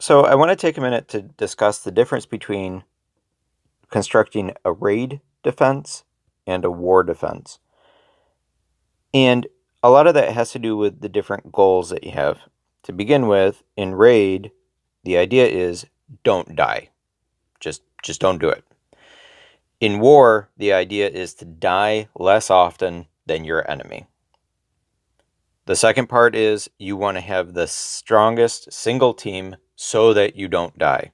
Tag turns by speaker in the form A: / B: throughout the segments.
A: So I want to take a minute to discuss the difference between constructing a raid defense and a war defense. And a lot of that has to do with the different goals that you have. To begin with, in raid, the idea is don't die. Just don't do it. In war, the idea is to die less often than your enemy. The second part is you want to have the strongest single team so that you don't die.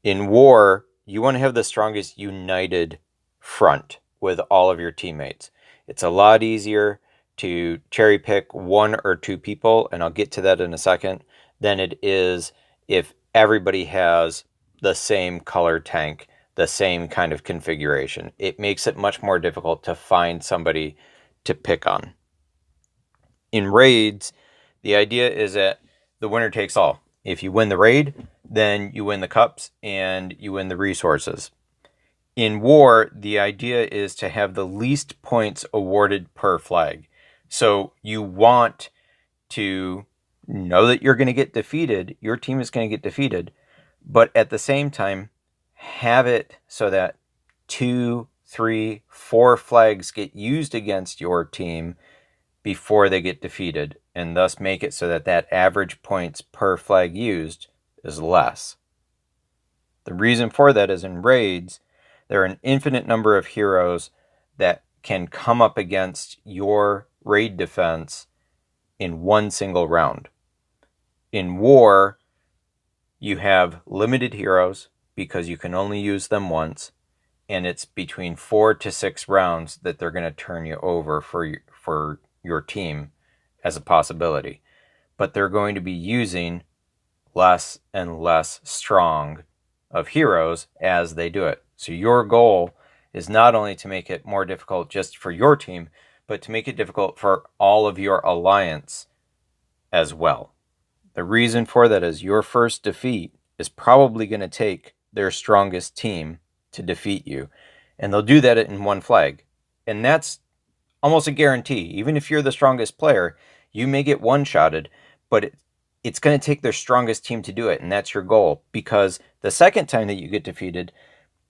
A: In war, you want to have the strongest united front with all of your teammates. It's a lot easier to cherry pick one or two people, and I'll get to that in a second, than it is if everybody has the same color tank, the same kind of configuration. It makes it much more difficult to find somebody to pick on. In raids, the idea is that the winner takes all. If you win the raid, then you win the cups and you win the resources. In war, the idea is to have the least points awarded per flag. So you want to know that you're going to get defeated, your team is going to get defeated, but at the same time, have it so that 2, 3, 4 flags get used against your team before they get defeated, and thus make it so that that average points per flag used is less. The reason for that is in raids, there are an infinite number of heroes that can come up against your raid defense in one single round. In war, you have limited heroes because you can only use them once, and it's between 4 to 6 rounds that they're going to turn you over for your team as a possibility. But they're going to be using less and less strong of heroes as they do it. So your goal is not only to make it more difficult just for your team, but to make it difficult for all of your alliance as well. The reason for that is your first defeat is probably going to take their strongest team to defeat you. And they'll do that in one flag. And that's almost a guarantee. Even if you're the strongest player, you may get one-shotted, but it's going to take their strongest team to do it, and that's your goal. Because the second time that you get defeated,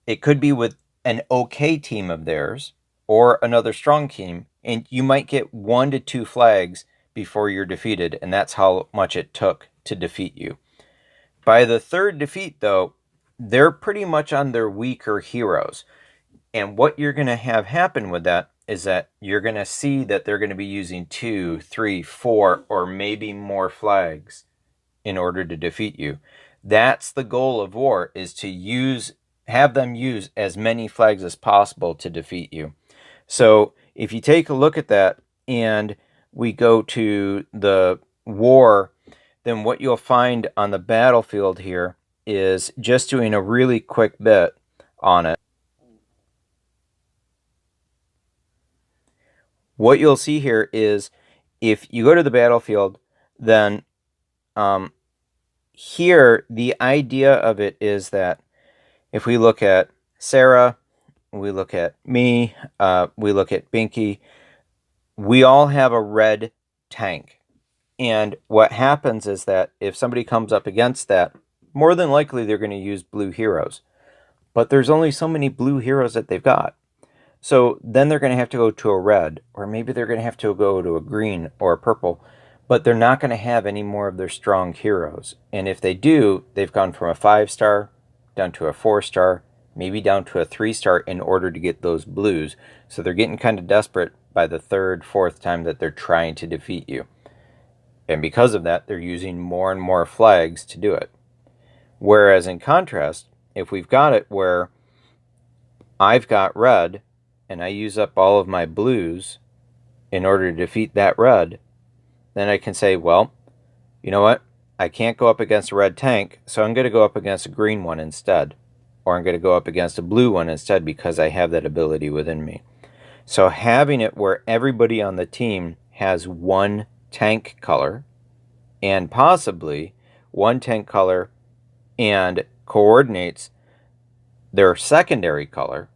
A: it could be with an okay team of theirs or another strong team, and you might get 1 to 2 flags before you're defeated, and that's how much it took to defeat you. By the third defeat, though, they're pretty much on their weaker heroes. And what you're going to have happen with that is that you're going to see that they're going to be using 2, 3, 4, or maybe more flags in order to defeat you. That's the goal of war, is to have them use as many flags as possible to defeat you. So if you take a look at that and we go to the war, then what you'll find on the battlefield here is just doing a really quick bit on it. What you'll see here is if you go to the battlefield, then here the idea of it is that if we look at Sarah, we look at me, we look at Binky, we all have a red tank. And what happens is that if somebody comes up against that, more than likely they're going to use blue heroes. But there's only so many blue heroes that they've got. So then they're going to have to go to a red, or maybe they're going to have to go to a green or a purple, but they're not going to have any more of their strong heroes. And if they do, they've gone from a 5-star down to a 4-star, maybe down to a 3-star in order to get those blues. So they're getting kind of desperate by the 3rd, 4th time that they're trying to defeat you. And because of that, they're using more and more flags to do it. Whereas in contrast, if we've got it where I've got red, and I use up all of my blues in order to defeat that red, then I can say, well, you know what? I can't go up against a red tank, so I'm going to go up against a green one instead. Or I'm going to go up against a blue one instead because I have that ability within me. So having it where everybody on the team has one tank color, and possibly one tank color and coordinates their secondary color,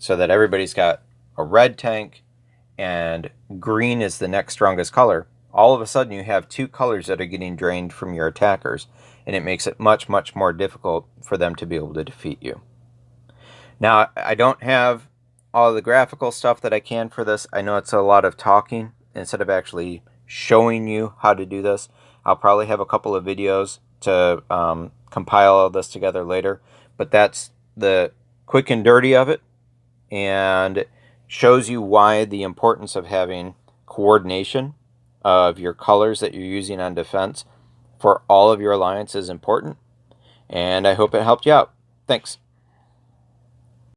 A: so that everybody's got a red tank and green is the next strongest color, all of a sudden you have two colors that are getting drained from your attackers, and it makes it much, much more difficult for them to be able to defeat you. Now, I don't have all the graphical stuff that I can for this. I know it's a lot of talking instead of actually showing you how to do this. I'll probably have a couple of videos to compile all this together later, but that's the quick and dirty of it, and shows you why the importance of having coordination of your colors that you're using on defense for all of your alliance is important. And I hope it helped you out. Thanks.